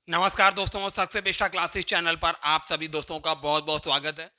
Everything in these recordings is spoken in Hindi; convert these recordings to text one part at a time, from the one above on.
नमस्कार दोस्तों, सक्सेस बेस्टा क्लासेस चैनल पर आप सभी दोस्तों का बहुत बहुत स्वागत है।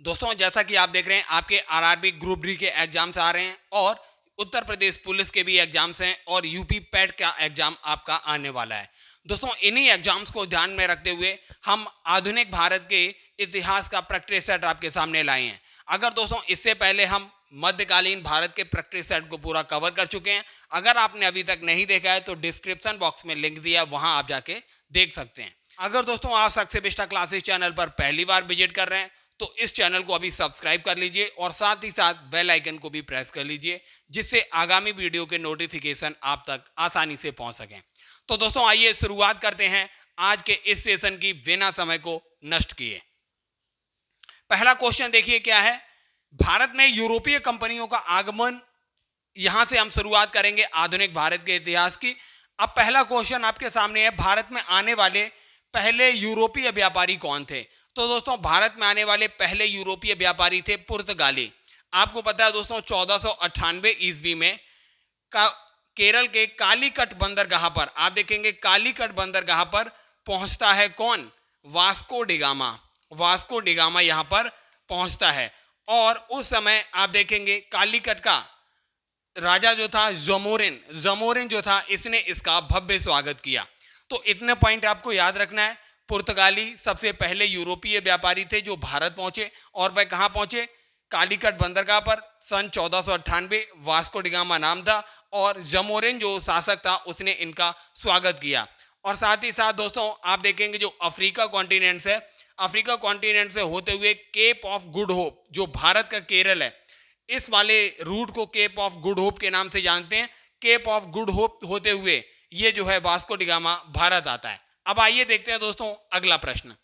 दोस्तों, जैसा कि आप देख रहे हैं, आपके आरआरबी ग्रुप डी के एग्जाम्स आ रहे हैं और उत्तर प्रदेश पुलिस के भी एग्जाम्स हैं और यूपी पैट का एग्जाम आपका आने वाला है। दोस्तों, इन्हीं एग्जाम्स को ध्यान में रखते हुए हम आधुनिक भारत के इतिहास का प्रैक्टिस सेट आपके सामने लाए हैं। अगर दोस्तों इससे पहले हम मध्यकालीन भारत के प्रैक्टिस सेट को पूरा कवर कर चुके हैं। अगर आपने अभी तक नहीं देखा है तो डिस्क्रिप्शन बॉक्स में लिंक दिया, वहां आप जाके देख सकते हैं। अगर दोस्तों आप सक्सेस बेस्टा क्लासेस चैनल पर पहली बार विजिट कर रहे हैं तो इस चैनल को अभी सब्सक्राइब कर लीजिए और साथ ही साथ बेल आइकन को भी प्रेस कर लीजिए, जिससे आगामी वीडियो के नोटिफिकेशन आप तक आसानी से पहुंच सकें। तो दोस्तों आइए शुरुआत करते हैं आज के इस सेशन की बिना समय को नष्ट किए। पहला क्वेश्चन देखिए क्या है। भारत में यूरोपीय कंपनियों का आगमन, यहां से हम शुरुआत करेंगे आधुनिक भारत के इतिहास की। अब पहला क्वेश्चन आपके सामने है, भारत में आने वाले पहले यूरोपीय व्यापारी कौन थे। तो दोस्तों भारत में आने वाले पहले यूरोपीय व्यापारी थे पुर्तगाली। आपको पता है दोस्तों 1498 ईस्वी में केरल के कालीकट बंदरगाह पर आप देखेंगे, कालीकट बंदरगाह पर पहुंचता है कौन? Vasco da Gama. वास्को डिगामा यहां पर पहुंचता है और उस समय आप देखेंगे कालीकट का राजा जो था जमोरिन, जमोरिन जो था, इसने इसका भव्य स्वागत किया। तो इतने पॉइंट आपको याद रखना है। पुर्तगाली सबसे पहले यूरोपीय व्यापारी थे जो भारत पहुंचे और वह कहां पहुंचे? कालीकट बंदरगाह पर। सन 1498 वास्को डिगामा नाम था और जमोरिन जो शासक था उसने इनका स्वागत किया। और साथ ही साथ दोस्तों आप देखेंगे जो अफ्रीका कॉन्टिनेंट है, अफ्रीका कॉन्टिनेंट से होते हुए केप ऑफ गुड होप, जो भारत का केरल है, इस वाले रूट को केप ऑफ गुड होप के नाम से जानते हैं। केप ऑफ गुड होप होते हुए ये जो है वास्को डिगामा भारत आता है। अब आइए देखते हैं दोस्तों अगला प्रश्न।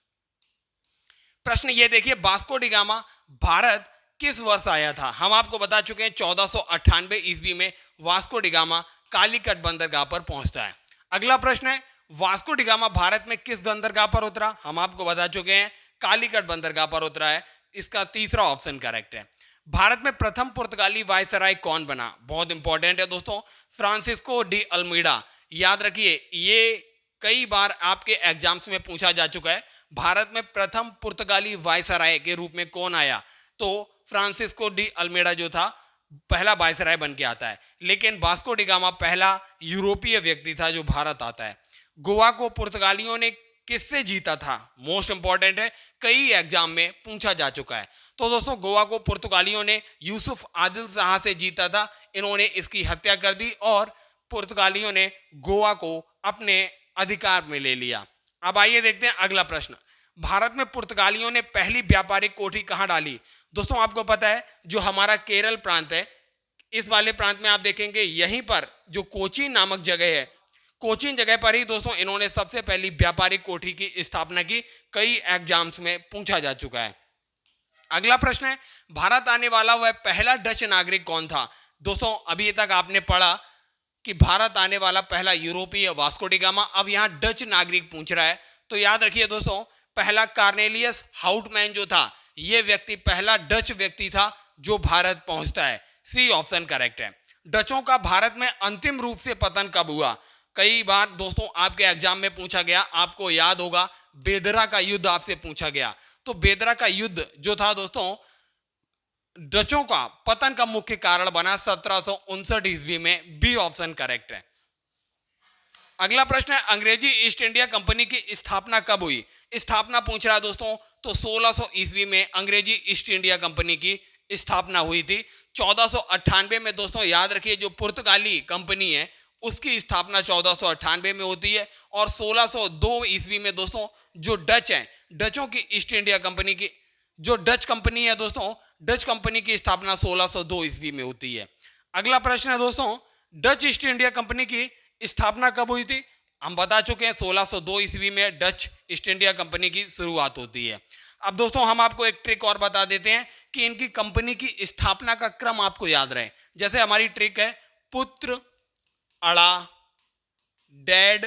प्रश्न ये देखिए, वास्को डिगामा भारत किस वर्ष आया था? हम आपको बता चुके हैं 1498 ईस्वी में वास्को डिगामा कालीकट बंदरगाह पर पहुंचता है। अगला प्रश्न है, वास्को डिगामा भारत में किस बंदरगाह पर उतरा? हम आपको बता चुके हैं कालीकट बंदरगाह पर उतरा है। इसका तीसरा ऑप्शन करेक्ट है। भारत में प्रथम पुर्तगाली वायसराय कौन बना? बहुत इंपॉर्टेंट है दोस्तों, फ्रांसिस्को डी अल्मीडा। याद रखिए, ये कई बार आपके एग्जाम्स में पूछा जा चुका है। भारत में प्रथम पुर्तगाली वायसराय के रूप में कौन आया? तो फ्रांसिस्को डी अल्मीडा जो था पहला वायसराय बन के आता है। लेकिन वास्को डिगामा पहला यूरोपीय व्यक्ति था जो भारत आता है। गोवा को पुर्तगालियों ने किससे जीता था? मोस्ट इंपॉर्टेंट है, कई एग्जाम में पूछा जा चुका है। तो दोस्तों गोवा को पुर्तगालियों ने यूसुफ आदिल शाह से जीता था। इन्होंने इसकी हत्या कर दी और पुर्तगालियों ने गोवा को अपने अधिकार में ले लिया। अब आइए देखते हैं अगला प्रश्न। भारत में पुर्तगालियों ने पहली व्यापारिक कोठी कहां डाली? दोस्तों आपको पता है जो हमारा केरल प्रांत है, इस वाले प्रांत में आप देखेंगे यहीं पर जो कोचीन नामक जगह है, कोचीन जगह पर ही दोस्तों इन्होंने सबसे पहली व्यापारिक कोठी की स्थापना की। कई एग्जाम्स में पूछा जा चुका है। अगला प्रश्न है, भारत आने वाला वह पहला डच नागरिक कौन था? दोस्तों अभी तक आपने पढ़ा कि भारत आने वाला पहला यूरोपीय वास्को डिगामा, अब यहां डच नागरिक पूछ रहा है। तो याद रखिए दोस्तों, पहला कार्नेलियस हाउटमैन जो था, यह व्यक्ति पहला डच व्यक्ति था जो भारत पहुंचता है। सी ऑप्शन करेक्ट है। डचों का भारत में अंतिम रूप से पतन कब हुआ? कई बार दोस्तों आपके एग्जाम में पूछा गया, आपको याद होगा बेदरा का युद्ध आपसे पूछा गया। तो बेदरा का युद्ध जो था दोस्तों, डचों का पतन का मुख्य कारण बना 1759 ईस्वी में। बी ऑप्शन करेक्ट है। अगला प्रश्न है, अंग्रेजी ईस्ट इंडिया कंपनी की स्थापना कब हुई? स्थापना पूछ रहा है दोस्तों, तो 1600 ईस्वी में अंग्रेजी ईस्ट इंडिया कंपनी की स्थापना हुई थी। 1498 में दोस्तों याद रखिए जो पुर्तगाली कंपनी है उसकी स्थापना 1498 में होती है। और 1602 ईस्वी में दोस्तों जो डच है, डचों की ईस्ट इंडिया कंपनी की जो डच कंपनी है दोस्तों, डच कंपनी की स्थापना 1602 ईस्वी में होती है। अगला प्रश्न है दोस्तों, डच ईस्ट इंडिया कंपनी की स्थापना कब हुई थी? हम बता चुके हैं 1602 ईस्वी में डच ईस्ट इंडिया कंपनी की शुरुआत होती है। अब दोस्तों हम आपको एक ट्रिक और बता देते हैं कि इनकी कंपनी की स्थापना का क्रम आपको याद रहे। जैसे हमारी ट्रिक है पुत्र अड़ा डैड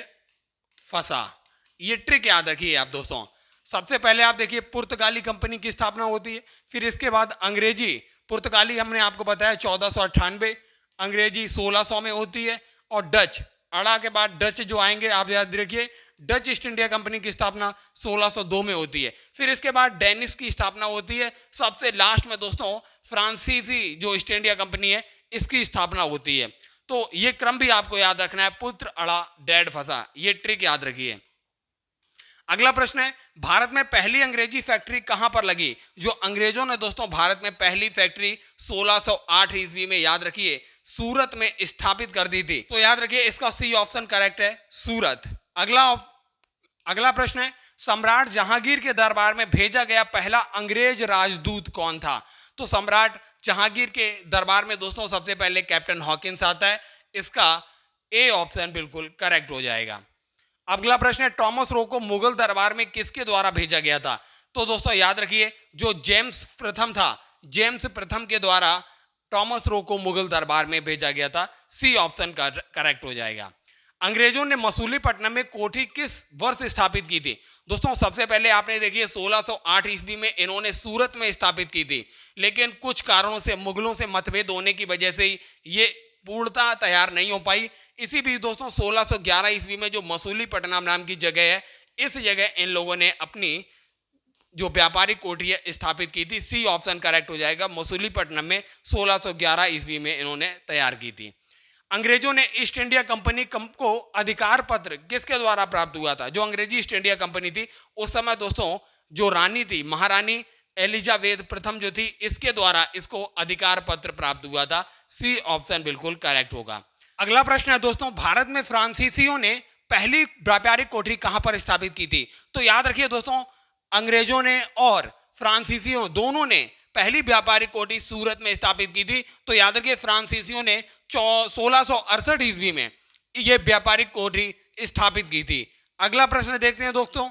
फसा, ये ट्रिक याद रखिए आप दोस्तों। सबसे पहले आप देखिए पुर्तगाली कंपनी की स्थापना होती है, फिर इसके बाद अंग्रेजी, पुर्तगाली हमने आपको बताया 1498, अंग्रेजी 1600 में होती है, और डच, अड़ा के बाद डच जो आएंगे आप याद रखिए डच ईस्ट इंडिया कंपनी की स्थापना 1602 में होती है। फिर इसके बाद डेनिश की स्थापना होती है। सबसे लास्ट में दोस्तों फ्रांसीसी जो ईस्ट इंडिया कंपनी है इसकी स्थापना होती है। तो ये क्रम भी आपको याद रखना है, पुत्र अड़ा डैड फंसा, ये ट्रिक याद रखिए। अगला प्रश्न है, भारत में पहली अंग्रेजी फैक्ट्री कहां पर लगी? जो अंग्रेजों ने दोस्तों भारत में पहली फैक्ट्री 1608 ईस्वी में, याद रखिए, सूरत में स्थापित कर दी थी। तो याद रखिए इसका सी ऑप्शन करेक्ट है, सूरत। अगला प्रश्न है, सम्राट जहांगीर के दरबार में भेजा गया पहला अंग्रेज राजदूत कौन था? तो सम्राट जहांगीर के दरबार में दोस्तों सबसे पहले कैप्टन हॉकिंस आता है। इसका ए ऑप्शन बिल्कुल करेक्ट हो जाएगा। अगला प्रश्न है, टॉमस रो को मुगल दरबार में किसके द्वारा भेजा गया था? तो दोस्तों याद रखिए जो जेम्स प्रथम था, जेम्स प्रथम के द्वारा टॉमस रो को मुगल दरबार में भेजा गया था। सी ऑप्शन करेक्ट हो जाएगा। अंग्रेजों ने मसूलीपट्टनम में कोठी किस वर्ष स्थापित की थी? दोस्तों सबसे पहले आपने देखिए 1608 ईस्वी में इन्होंने सूरत में स्थापित की थी, लेकिन कुछ कारणों से मुगलों से मतभेद होने की वजह से ये पूर्णतः तैयार नहीं हो पाई। इसी बीच दोस्तों 1611 ईस्वी में जो मसूलीपट्टनम नाम की जगह है, इस जगह इन लोगों ने अपनी जो व्यापारिक कोठी है स्थापित की थी। सी ऑप्शन करेक्ट हो जाएगा। मसूलीपट्टनम में 1611 ईस्वी में इन्होंने तैयार की थी। अंग्रेजों ने ईस्ट इंडिया कंपनी को अधिकार पत्र किसके द्वारा प्राप्त हुआ था? जो अंग्रेजी ईस्ट इंडिया कंपनी थी उस समय दोस्तों जो रानी थी, महारानी एलिजाबेथ प्रथम जो थी, इसके द्वारा इसको अधिकार पत्र प्राप्त हुआ था। सी ऑप्शन बिल्कुल करेक्ट होगा। अगला प्रश्न है दोस्तों, भारत में फ्रांसीसियों ने पहली व्यापारिक कोठी कहां पर स्थापित की थी? तो याद रखिए दोस्तों अंग्रेजों ने और फ्रांसीसियों दोनों ने पहली व्यापारिक कोठी सूरत में स्थापित की थी। तो याद रखिए फ्रांसीसियों ने 1668 ईस्वी में यह व्यापारिक कोठी स्थापित की थी। अगला प्रश्न देखते हैं दोस्तों,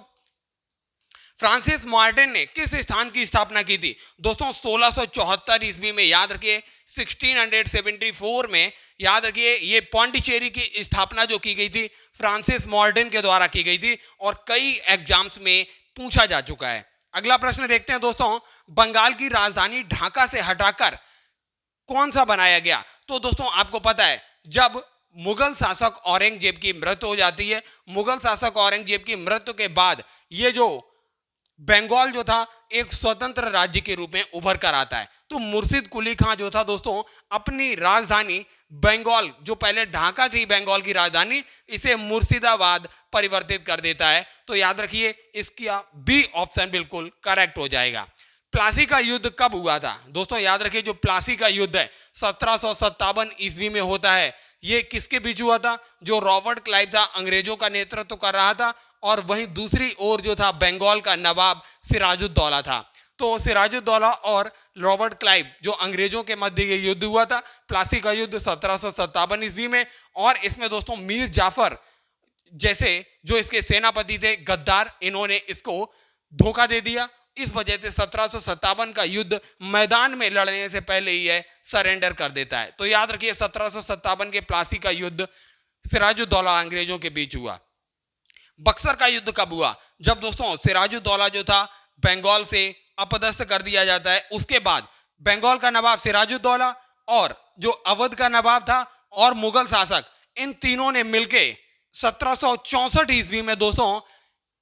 फ्रांसिस मार्टिन ने किस स्थान की स्थापना की थी? दोस्तों 1674 ईस्वी में, याद रखिए 1674 में, याद रखिए ये पौंडीचेरी की स्थापना जो की गई थी फ्रांसिस मार्टिन के द्वारा की गई थी और कई एग्जाम्स में पूछा जा चुका है। अगला प्रश्न देखते हैं दोस्तों, बंगाल की राजधानी ढाका से हटाकर कौन सा बनाया गया? तो दोस्तों आपको पता है जब मुगल शासक औरंगजेब की मृत्यु हो जाती है, मुगल शासक औरंगजेब की मृत्यु के बाद ये जो बंगाल जो था एक स्वतंत्र राज्य के रूप में उभर कर आता है। तो मुर्शिद कुली खां जो था दोस्तों अपनी राजधानी बंगाल, जो पहले ढाका थी बंगाल की राजधानी, इसे मुर्शिदाबाद परिवर्तित कर देता है। तो याद रखिए इसका बी ऑप्शन बिल्कुल करेक्ट हो जाएगा। प्लासी का युद्ध कब हुआ था? दोस्तों याद रखिए जो प्लासी का युद्ध है 1757 ईस्वी में होता है। ये किसके बीच हुआ था? जो रॉबर्ट क्लाइव था अंग्रेजों का नेतृत्व कर रहा था और वहीं दूसरी ओर जो था बंगाल का नवाब सिराजुद्दौला था। तो सिराजुद्दौला और रॉबर्ट क्लाइव जो अंग्रेजों के मध्य ये युद्ध हुआ था, प्लासी का युद्ध 1757 ईस्वी में। और इसमें दोस्तों मीर जाफर जैसे जो इसके सेनापति थे गद्दार, इन्होंने इसको धोखा दे दिया। इस वजह से 1757 का युद्ध मैदान में लड़ने से पहले ही है सरेंडर कर देता है। तो याद रखिए 1757 के प्लासी का युद्ध सिराजुद्दौला अंग्रेजों के बीच हुआ। बक्सर का युद्ध कब हुआ? जब दोस्तों सिराजुद्दौला जो था बंगाल से अपदस्थ कर दिया जाता है, उसके बाद बंगाल का नवाब सिराजुद्दौला और जो अवध का नवाब था और मुगल शासक, इन तीनों ने मिलकर 1764 ईस्वी में दोस्तों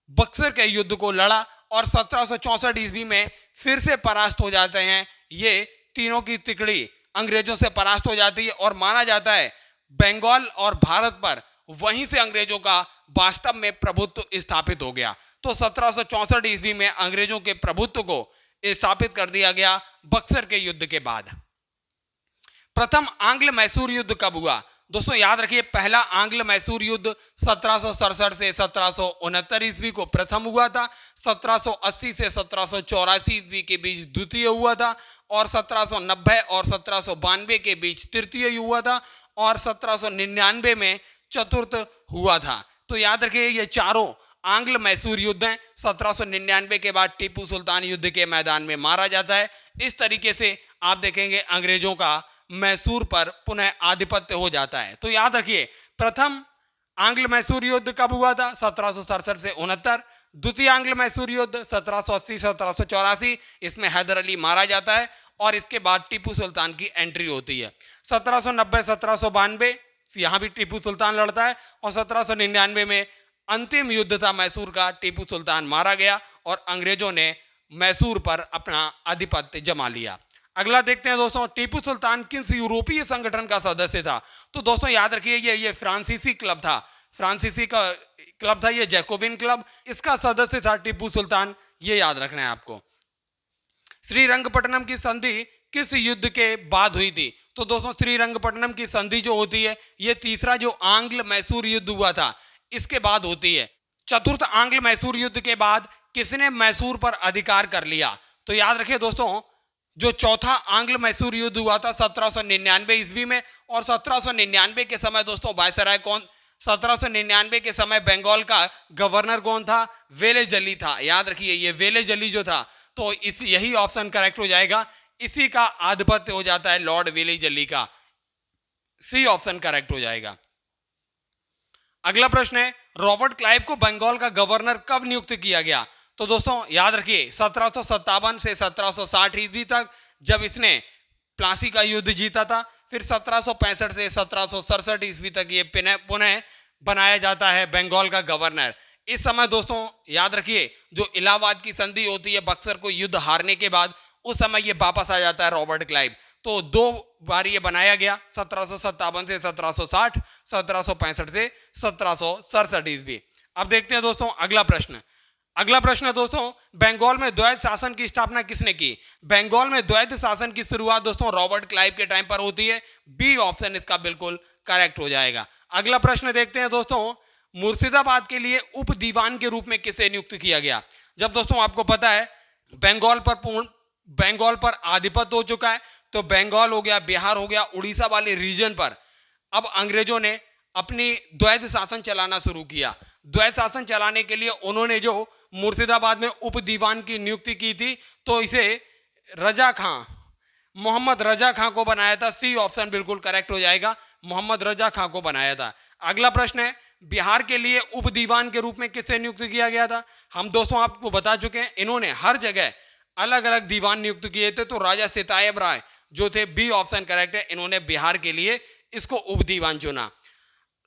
बक्सर के युद्ध को लड़ा और 1764 ईस्वी में फिर से परास्त हो जाते हैं। ये तीनों की तिकड़ी अंग्रेजों से परास्त हो जाती है और माना जाता है बंगाल और भारत पर वहीं से अंग्रेजों का वास्तव में प्रभुत्व स्थापित हो गया। तो 1764 ईस्वी में अंग्रेजों के प्रभुत्व को स्थापित कर दिया गया बक्सर के युद्ध के बाद। प्रथम आंग्ल मैसूर युद्ध कब हुआ? दोस्तों याद रखिए पहला आंग्ल मैसूर युद्ध 1767 से 1769 ईस्वी को प्रथम हुआ था। 1780 से 1784 ईस्वी के बीच द्वितीय हुआ था और 1790 और 1792 के बीच तृतीय हुआ था और 1799 में चतुर्थ हुआ था। तो याद रखिए ये चारों आंग्ल मैसूर युद्ध हैं। 1799 के बाद टीपू सुल्तान युद्ध के मैदान में मारा जाता है। इस तरीके से आप देखेंगे अंग्रेजों का मैसूर पर पुनः आधिपत्य हो जाता है। तो याद रखिए प्रथम आंग्ल मैसूर युद्ध कब हुआ था? 1767 से 69। द्वितीय आंग्ल मैसूर युद्ध 1780 से 1784, इसमें हैदर अली मारा जाता है और इसके बाद टीपू सुल्तान की एंट्री होती है। 1790 1792 यहाँ भी टीपू सुल्तान लड़ता है और 1799 में अंतिम युद्ध था मैसूर का, टीपू सुल्तान मारा गया और अंग्रेजों ने मैसूर पर अपना आधिपत्य जमा लिया। अगला देखते हैं दोस्तों, टीपू सुल्तान किस यूरोपीय संगठन का सदस्य था? तो दोस्तों याद रखिए ये फ्रांसीसी क्लब था, फ्रांसीसी का क्लब था ये, जैकोबिन क्लब, इसका सदस्य था टीपू सुल्तान, ये याद रखना है आपको। श्रीरंगपट्टनम की संधि किस युद्ध के बाद हुई थी? तो दोस्तों श्रीरंगपट्टनम की संधि जो होती है ये तीसरा जो आंग्ल मैसूर युद्ध हुआ था इसके बाद होती है। चतुर्थ आंग्ल मैसूर युद्ध के बाद किसने मैसूर पर अधिकार कर लिया? तो याद रखिए दोस्तों, जो चौथा आंग्ल मैसूर युद्ध हुआ था 1799 ईस्वी में, और 1799 के समय दोस्तों वायसराय कौन, 1799 के समय बंगाल का गवर्नर कौन था? वेलेजली था। याद रखिए ये वेलेजली जो था, तो इस यही ऑप्शन करेक्ट हो जाएगा, इसी का आधिपत्य हो जाता है लॉर्ड वेलेजली का, सी ऑप्शन करेक्ट हो जाएगा। अगला प्रश्न है, रॉबर्ट क्लाइव को बंगाल का गवर्नर कब नियुक्त किया गया? तो दोस्तों याद रखिए 1757 से 1760 ईस्वी तक, जब इसने प्लासी का युद्ध जीता था। फिर 1765 से 1767 ईस्वी तक ये पुनः बनाया जाता है बंगाल का गवर्नर। इस समय दोस्तों याद रखिए जो इलाहाबाद की संधि होती है बक्सर को युद्ध हारने के बाद, उस समय ये वापस आ जाता है रॉबर्ट क्लाइव। तो 2 बार ये बनाया गया, 1757 से 1760, 1765 से 1767 ईस्वी। अब देखते हैं दोस्तों अगला प्रश्न। अगला प्रश्न है दोस्तों, बंगाल में द्वैध शासन की स्थापना किसने की? बंगाल में द्वैध शासन की शुरुआत दोस्तों रॉबर्ट क्लाइव के टाइम पर होती है, बी ऑप्शन इसका बिल्कुल करेक्ट हो जाएगा। अगला प्रश्न देखते हैं दोस्तों, मुर्शिदाबाद के लिए उप दीवान के रूप में किसे नियुक्त किया गया? जब दोस्तों आपको पता है बंगाल पर आधिपत्य हो चुका है, तो बंगाल हो गया, बिहार हो गया, उड़ीसा वाले रीजन पर अब अंग्रेजों ने अपनी द्वैध शासन चलाना शुरू किया। द्वैध शासन चलाने के लिए उन्होंने जो मुर्शिदाबाद में उप दीवान की नियुक्ति की थी, तो इसे रजा खां, मोहम्मद रजा खां को बनाया था, सी ऑप्शन बिल्कुल करेक्ट हो जाएगा, मोहम्मद रजा खां को बनाया था। अगला प्रश्न है, बिहार के लिए उप दीवान के रूप में किसे नियुक्त किया गया था? हम दोस्तों आपको बता चुके हैं, इन्होंने हर जगह अलग अलग दीवान नियुक्त किए थे, तो राजा सितायब राय जो थे, बी ऑप्शन करेक्ट है, इन्होंने बिहार के लिए इसको उप दीवान चुना।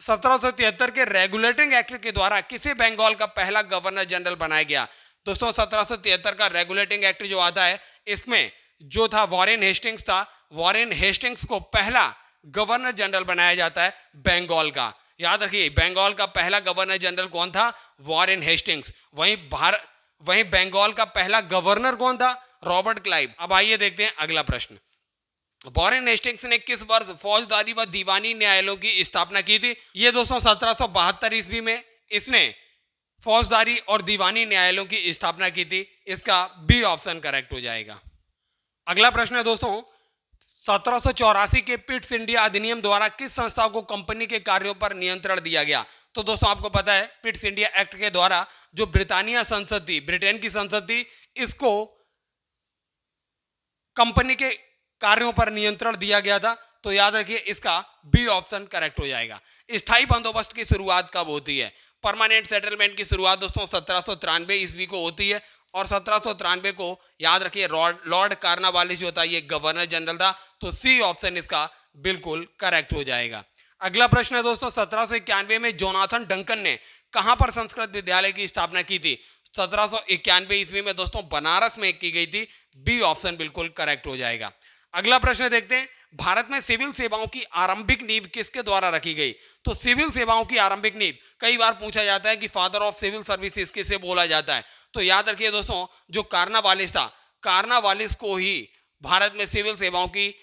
1773 के रेगुलेटिंग एक्ट के द्वारा किसे बंगाल का पहला गवर्नर जनरल बनाया गया? दोस्तों 1773 का रेगुलेटिंग एक्ट जो आता है, इसमें जो था वॉरेन हेस्टिंग्स था, वॉरेन हेस्टिंग्स को पहला गवर्नर जनरल बनाया जाता है बंगाल का। याद रखिए बंगाल का पहला गवर्नर जनरल कौन था? Warren Hastings. वहीं बंगाल का पहला गवर्नर कौन था? Robert Clive. अब आइए देखते हैं अगला प्रश्न। वॉरेन हेस्टिंग्स ने किस वर्ष फौजदारी व दीवानी न्यायालयों की स्थापना की थी? ये दोस्तों 1772 ईस्वी में इसने फौजदारी और दीवानी न्यायालयों की स्थापना की थी, इसका बी ऑप्शन करेक्ट हो जाएगा। अगला प्रश्न है दोस्तों, 1784 के पिट्स इंडिया अधिनियम द्वारा किस संस्था को कंपनी के कार्यों पर नियंत्रण दिया गया? तो दोस्तों आपको पता है पिट्स इंडिया एक्ट के द्वारा जो ब्रिटानिया संसद थी, ब्रिटेन की संसद थी, इसको कंपनी के कार्यों पर नियंत्रण दिया गया था, तो याद रखिए इसका बी ऑप्शन करेक्ट हो जाएगा। स्थायी बंदोबस्त की शुरुआत कब होती है? परमानेंट सेटलमेंट की शुरुआत दोस्तों 1793 ईस्वी को होती है, और 1793 को याद रखिए लॉर्ड कार्नवालिस जो था ये गवर्नर जनरल था, तो सी ऑप्शन इसका बिल्कुल करेक्ट हो जाएगा। अगला प्रश्न है दोस्तों, 1791 में जोनाथन डंकन ने कहां पर संस्कृत विद्यालय की स्थापना की थी? 1791 ईस्वी में दोस्तों बनारस में की गई थी, बी ऑप्शन बिल्कुल करेक्ट हो जाएगा। अगला प्रश्न देखते हैं, भारत में सिविल सेवाओं की आरंभिक नींव किसके द्वारा रखी गई? तो सिविल सेवाओं की आरंभिक नींव कई बार पूछा जाता है कि फादर ऑफ सिविल सर्विसेज किसे बोला जाता है, तो याद रखिए दोस्तों जो कार्नवालिस था, कार्नवालिस को ही भारत में सिविल सेवाओं की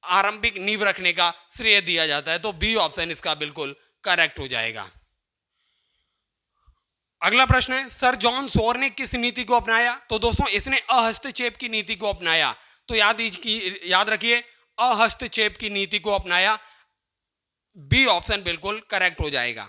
आरंभिक नींव रखने का श्रेय दिया जाता है, तो बी ऑप्शन इसका बिल्कुल करेक्ट हो जाएगा। अगला प्रश्न है, सर जॉन सोर ने किस नीति को अपनाया? तो दोस्तों इसने अहस्तक्षेप की नीति को अपनाया, तो याद रखिए अहस्तक्षेप की नीति को अपनाया, बी ऑप्शन बिल्कुल करेक्ट हो जाएगा।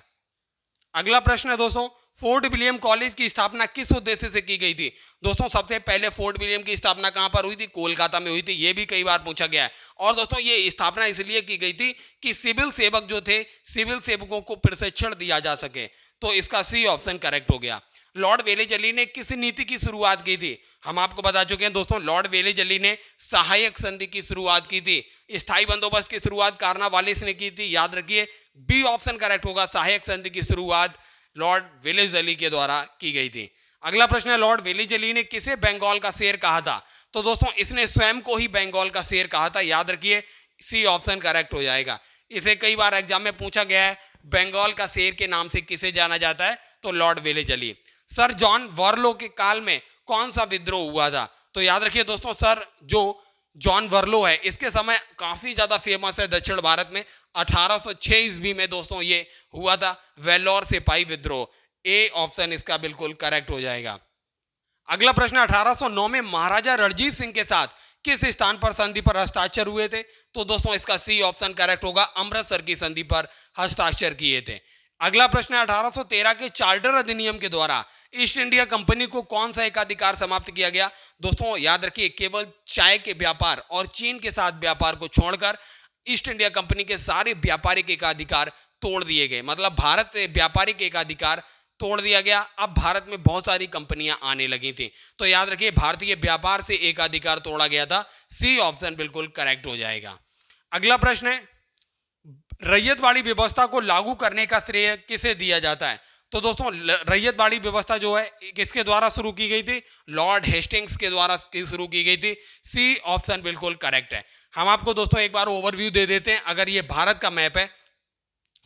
अगला प्रश्न है दोस्तों, फोर्ट विलियम कॉलेज की स्थापना किस उद्देश्य से की गई थी? दोस्तों सबसे पहले फोर्ट विलियम की स्थापना कहां पर हुई थी? कोलकाता में हुई थी, यह भी कई बार पूछा गया है। और दोस्तों ये स्थापना इसलिए की गई थी कि सिविल सेवक जो थे, सिविल सेवकों को प्रशिक्षण दिया जा सके, तो इसका सी ऑप्शन करेक्ट हो गया। लॉर्ड वेलेजली ने किस नीति की शुरुआत की थी? हम आपको बता चुके हैं दोस्तों, लॉर्ड वेलेजली ने सहायक संधि की शुरुआत की थी। स्थायी बंदोबस्त की शुरुआत कार्नवालिस ने की थी, याद रखिए बी ऑप्शन करेक्ट होगा, सहायक संधि की शुरुआत लॉर्ड वेलेस्ली के द्वारा की गई थी। अगला प्रश्न है, लॉर्ड वेलेस्ली ने किसे बंगाल का शेर कहा था? तो दोस्तों इसने स्वयं को ही बंगाल का शेर कहा था। याद रखिए, सी ऑप्शन करेक्ट हो जाएगा। इसे कई बार एग्जाम में पूछा गया है, बंगाल का शेर के नाम से किसे जाना जाता है? तो लॉर्ड वेलेस्ली। सर जॉन वर्लो के काल में कौन सा विद्रोह हुआ था? तो याद रखिए दोस्तों, सर जो जॉन वर्लो है, इसके समय काफी ज्यादा फेमस है दक्षिण भारत में। 1806 ईस्वी में दोस्तों ये हुआ था, वेल्लोर सिपाही विद्रोह। ए ऑप्शन इसका बिल्कुल करेक्ट हो जाएगा। अगला प्रश्न, 1809 में महाराजा रणजीत सिंह के साथ किस स्थान पर संधि पर हस्ताक्षर हुए थे? तो दोस्तों इसका सी ऑप्शन करेक्ट होगा, अमृतसर की संधि पर हस्ताक्षर किए थे। अगला प्रश्न है, 1813 के चार्टर अधिनियम के द्वारा ईस्ट इंडिया कंपनी को कौन सा एकाधिकार समाप्त किया गया? दोस्तों याद रखिए, केवल चाय के व्यापार और चीन के साथ व्यापार को छोड़कर ईस्ट इंडिया कंपनी के सारे व्यापारिक एकाधिकार तोड़ दिए गए। मतलब भारत से व्यापारिक एकाधिकार तोड़ दिया गया। अब भारत में बहुत सारी कंपनियां आने लगी थी। तो याद रखिए, भारतीय व्यापार से एकाधिकार तोड़ा गया था। सी ऑप्शन बिल्कुल करेक्ट हो जाएगा। अगला प्रश्न है, रैयतवाड़ी व्यवस्था को लागू करने का श्रेय किसे दिया जाता है? तो दोस्तों रैयतवाड़ी व्यवस्था जो है किसके द्वारा शुरू की गई थी? लॉर्ड हेस्टिंग्स के द्वारा शुरू की गई थी। सी ऑप्शन बिल्कुल करेक्ट है। हम आपको दोस्तों एक बार ओवरव्यू दे देते हैं। अगर ये भारत का मैप है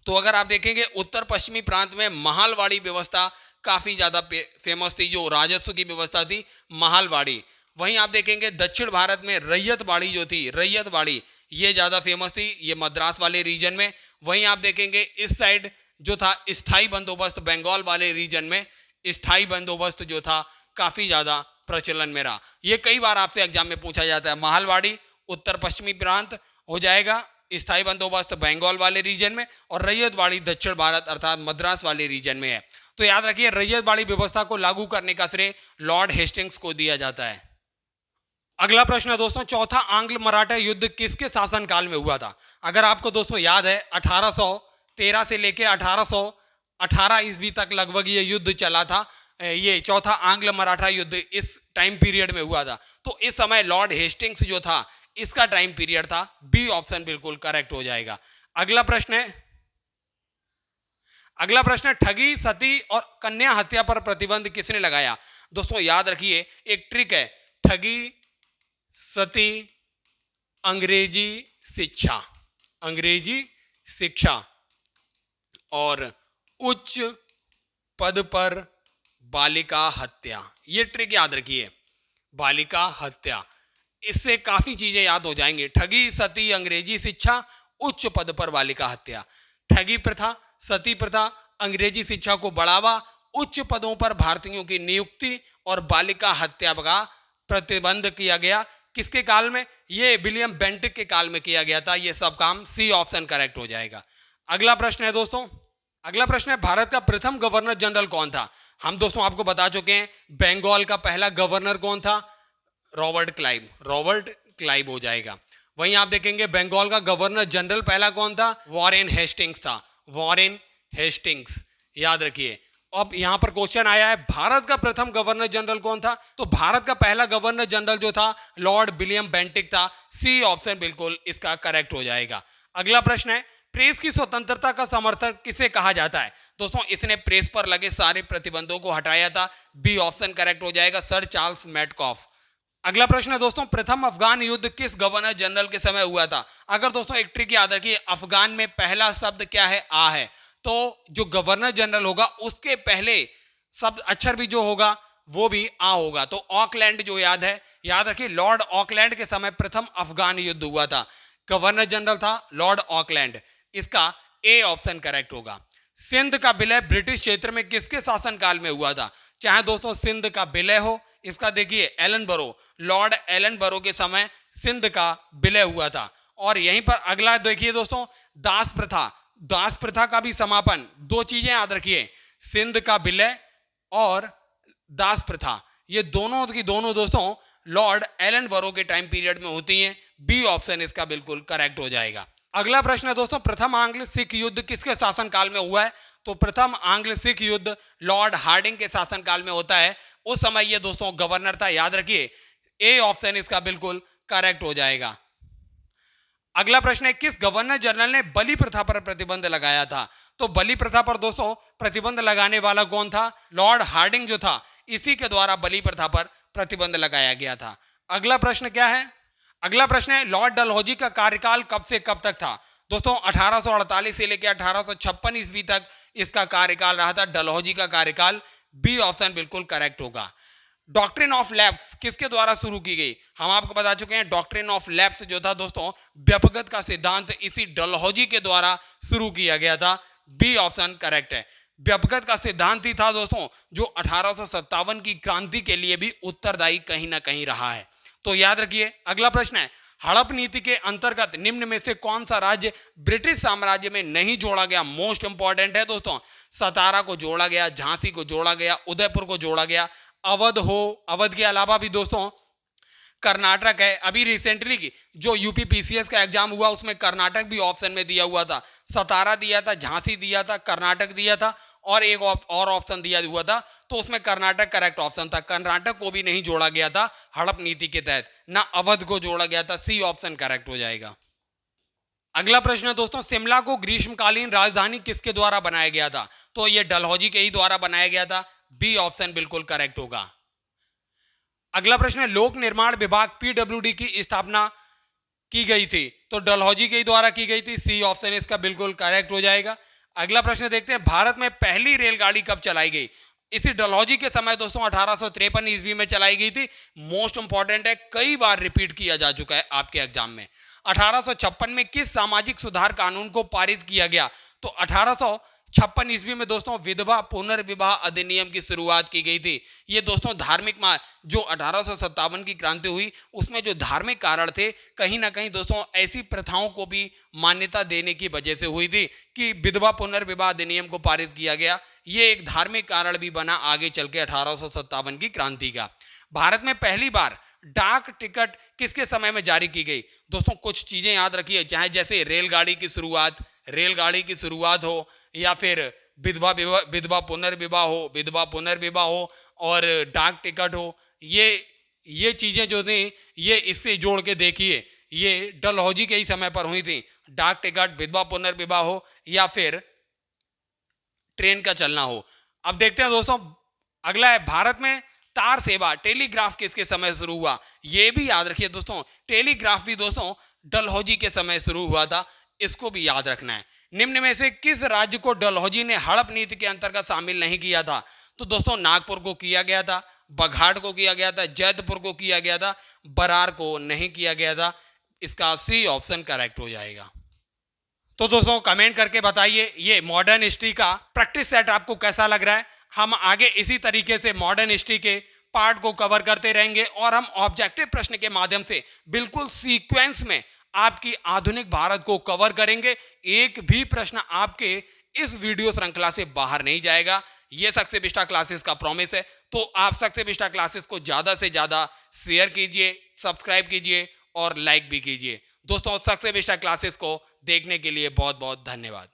तो अगर आप देखेंगे, उत्तर पश्चिमी प्रांत में महालवाड़ी व्यवस्था काफी ज्यादा फेमस थी, जो राजस्व की व्यवस्था थी, महालवाड़ी। वहीं आप देखेंगे दक्षिण भारत में रैयतवाड़ी जो थी, रैयतवाड़ी ये ज्यादा फेमस थी, ये मद्रास वाले रीजन में। वहीं आप देखेंगे इस साइड जो था स्थायी बंदोबस्त, बंगाल वाले रीजन में स्थायी बंदोबस्त जो था काफी ज्यादा प्रचलन में रहा। ये कई बार आपसे एग्जाम में पूछा जाता है। महालवाड़ी उत्तर पश्चिमी प्रांत हो जाएगा, स्थायी बंदोबस्त बंगाल वाले रीजन में, और रैयतवाड़ी दक्षिण भारत अर्थात मद्रास वाले रीजन में है। तो याद रखिए, रैयतवाड़ी व्यवस्था को लागू करने का श्रेय लॉर्ड हेस्टिंग्स को दिया जाता है। अगला प्रश्न है दोस्तों, चौथा आंग्ल मराठा युद्ध किसके शासनकाल में हुआ था? अगर आपको दोस्तों याद है, 1813 से लेके 1818 ईस्वी तक लगभग ये युद्ध चला था। ये चौथा आंग्ल मराठा युद्ध इस टाइम पीरियड में हुआ था। तो इस समय लॉर्ड हेस्टिंग्स जो था, इसका टाइम पीरियड था। बी ऑप्शन बिल्कुल करेक्ट हो जाएगा। अगला प्रश्न है, ठगी, सती और कन्या हत्या पर प्रतिबंध किसने लगाया? दोस्तों याद रखिए, एक ट्रिक है, ठगी, सती, अंग्रेजी शिक्षा, अंग्रेजी शिक्षा और उच्च पद पर बालिका हत्या। ये ट्रिक याद रखिए, बालिका हत्या, इससे काफी चीजें याद हो जाएंगी। ठगी, सती, अंग्रेजी शिक्षा, उच्च पद पर बालिका हत्या। ठगी प्रथा, सती प्रथा, अंग्रेजी शिक्षा को बढ़ावा, उच्च पदों पर भारतीयों की नियुक्ति और बालिका हत्या का प्रतिबंध किया गया। किसके काल में? ये विलियम बेंटिक के काल में किया गया था। ये सब काम सी ऑप्शन करेक्ट हो जाएगा। अगला प्रश्न है दोस्तों, अगला प्रश्न है, भारत का प्रथम गवर्नर जनरल कौन था? हम दोस्तों आपको बता चुके हैं, बंगाल का पहला गवर्नर कौन था? रॉबर्ट क्लाइव, रॉबर्ट क्लाइव हो जाएगा। वहीं आप देखेंगे बंगाल का गवर्नर जनरल पहला कौन था? वॉरेन हेस्टिंग्स था, वॉरेन हेस्टिंग्स, याद रखिए। अब यहां पर क्वेश्चन आया है, भारत का प्रथम गवर्नर जनरल कौन था? तो भारत का पहला गवर्नर जनरल जो था, लॉर्ड विलियम बेंटिक था। सी ऑप्शन बिल्कुल इसका करेक्ट हो जाएगा। अगला प्रश्न है, प्रेस की स्वतंत्रता का समर्थक किसे कहा जाता है? दोस्तों इसने प्रेस पर लगे सारे प्रतिबंधों को हटाया था। बी ऑप्शन करेक्ट हो जाएगा, सर चार्ल्स मैडकॉफ। अगला प्रश्न है दोस्तों, प्रथम अफगान युद्ध किस गवर्नर जनरल के समय हुआ था? अगर दोस्तों एक ट्रिक याद रखिए, अफगान में पहला शब्द क्या है? आ है। तो जो गवर्नर जनरल होगा उसके पहले शब्द अक्षर भी जो होगा वो भी आ होगा। तो ऑकलैंड जो याद है, याद रखिए, लॉर्ड ऑकलैंड के समय प्रथम अफगान युद्ध हुआ था। गवर्नर जनरल था लॉर्ड ऑकलैंड। इसका ए ऑप्शन करेक्ट होगा। सिंध का विलय ब्रिटिश क्षेत्र में किसके शासनकाल में हुआ था? चाहे दोस्तों सिंध का विलय हो, इसका देखिए एलन बरो, लॉर्ड एलन बरो के समय सिंध का विलय हुआ था। और यहीं पर अगला देखिए दोस्तों, दास प्रथा, दास प्रथा का भी समापन। दो चीजें याद रखिए, सिंध का विलय और दास प्रथा, ये दोनों की दोनों दोस्तों लॉर्ड एलन बरो के टाइम पीरियड में होती हैं। बी ऑप्शन इसका बिल्कुल करेक्ट हो जाएगा। अगला प्रश्न है दोस्तों, प्रथम आंग्ल सिख युद्ध किसके शासनकाल में हुआ है? तो प्रथम आंग्ल सिख युद्ध लॉर्ड हार्डिंग के शासनकाल में होता है। उस समय ये दोस्तों गवर्नर था, याद रखिए। ए ऑप्शन इसका बिल्कुल करेक्ट हो जाएगा। अगला प्रश्न है, किस गवर्नर जनरल ने बलि प्रथा पर प्रतिबंध लगाया था? तो बलि प्रथा पर दोस्तों प्रतिबंध लगाने वाला कौन था? लॉर्ड हार्डिंग जो था, इसी के द्वारा बलि प्रथा पर प्रतिबंध लगाया गया था। अगला प्रश्न क्या है? अगला प्रश्न है, लॉर्ड डलहौजी का कार्यकाल कब से कब तक था? दोस्तों 1848 से लेकर 1856 ईस्वी तक इसका कार्यकाल रहा था, डलहौजी का कार्यकाल। बी ऑप्शन बिल्कुल करेक्ट होगा। डॉक्ट्रिन ऑफ लैप्स किसके द्वारा शुरू की गई? हम आपको बता चुके हैं, डॉक्ट्रिन ऑफ लैप्स जो था दोस्तों, व्यपगत का सिद्धांत, इसी डलहौजी के द्वारा शुरू किया गया था। बी ऑप्शन करेक्ट है। व्यपगत का सिद्धांत ही था दोस्तों जो 1857 की क्रांति के लिए भी उत्तरदायी कहीं ना कहीं रहा है। तो याद रखिए। अगला प्रश्न है, हड़प नीति के अंतर्गत निम्न में से कौन सा राज्य ब्रिटिश साम्राज्य में नहीं जोड़ा गया? मोस्ट इंपॉर्टेंट है दोस्तों। सतारा को जोड़ा गया, झांसी को जोड़ा गया, उदयपुर को जोड़ा गया, अवध के अलावा भी दोस्तों कर्नाटक है। अभी रिसेंटली की जो यूपी पीसीएस का एग्जाम हुआ उसमें कर्नाटक भी ऑप्शन में दिया हुआ था। सतारा दिया था, झांसी दिया था, कर्नाटक दिया था और एक और ऑप्शन दिया हुआ था, तो उसमें कर्नाटक करेक्ट ऑप्शन था। कर्नाटक को भी नहीं जोड़ा गया था हड़प नीति के तहत, ना अवध को जोड़ा गया था। सी ऑप्शन करेक्ट हो जाएगा। अगला प्रश्न है दोस्तों, शिमला को ग्रीष्मकालीन राजधानी किसके द्वारा बनाया गया था? तो यह डलहौजी के ही द्वारा बनाया गया था। बी ऑप्शन बिल्कुल करेक्ट होगा। अगला प्रश्न है, लोक निर्माण विभाग पीडब्ल्यूडी की स्थापना की गई थी? तो डलहौजी के ही द्वारा की गई थी। सी ऑप्शन इसका बिल्कुल करेक्ट हो जाएगा। अगला प्रश्न देखते हैं, भारत में पहली रेलगाड़ी कब चलाई गई? इसी डलहौजी के समय दोस्तों 1853 ईस्वी में चलाई गई थी। मोस्ट इंपॉर्टेंट है, कई बार रिपीट किया जा चुका है आपके एग्जाम में। 1856 में किस सामाजिक सुधार कानून को पारित किया गया? तो 1856 ईस्वी में दोस्तों विधवा पुनर्विवाह अधिनियम की शुरुआत की गई थी। ये दोस्तों धार्मिक जो 1857 की क्रांति हुई उसमें जो धार्मिक कारण थे, कहीं ना कहीं दोस्तों ऐसी प्रथाओं को भी मान्यता देने की वजह से हुई थी कि विधवा पुनर्विवाह अधिनियम को पारित किया गया। ये एक धार्मिक कारण भी बना आगे चल के 1857 की क्रांति का। भारत में पहली बार डाक टिकट किसके समय में जारी की गई? दोस्तों कुछ चीजें याद रखिए, चाहे जैसे रेलगाड़ी की शुरुआत हो या फिर विधवा पुनर्विवाह हो और डाक टिकट हो, ये चीजें जो थी ये इससे जोड़ के देखिए, ये डलहौजी के ही समय पर हुई थी। डाक टिकट, विधवा पुनर्विवाह हो या फिर ट्रेन का चलना हो। अब देखते हैं दोस्तों, अगला है, भारत में तार सेवा टेलीग्राफ किसके समय शुरू हुआ? यह भी याद रखिए दोस्तों, टेलीग्राफ भी दोस्तों डलहौजी के समय शुरू हुआ था, इसको भी याद रखना है। निम्न में से किस राज्य को डलहौजी ने हड़प नीति के अंतर्गत शामिल नहीं किया था? तो दोस्तों नागपुर को किया गया था, बघाट को किया गया था, जैतपुर को किया गया था, बरार को नहीं किया गया था। इसका सी ऑप्शन करेक्ट हो जाएगा। तो दोस्तों कमेंट करके बताइए ये मॉडर्न हिस्ट्री का प्रैक्टिस सेट आपको कैसा लग रहा है। हम आगे इसी तरीके से मॉडर्न हिस्ट्री के पार्ट को कवर करते रहेंगे और हम ऑब्जेक्टिव प्रश्न के माध्यम से बिल्कुल सीक्वेंस में आपकी आधुनिक भारत को कवर करेंगे। एक भी प्रश्न आपके इस वीडियो श्रृंखला से बाहर नहीं जाएगा, यह सक्सेस विस्टा क्लासेस का प्रॉमिस है। तो आप सक्सेस विस्टा क्लासेस को ज्यादा से ज्यादा शेयर कीजिए, सब्सक्राइब कीजिए और लाइक भी कीजिए। दोस्तों सक्सेस विस्टा क्लासेस को देखने के लिए बहुत बहुत धन्यवाद।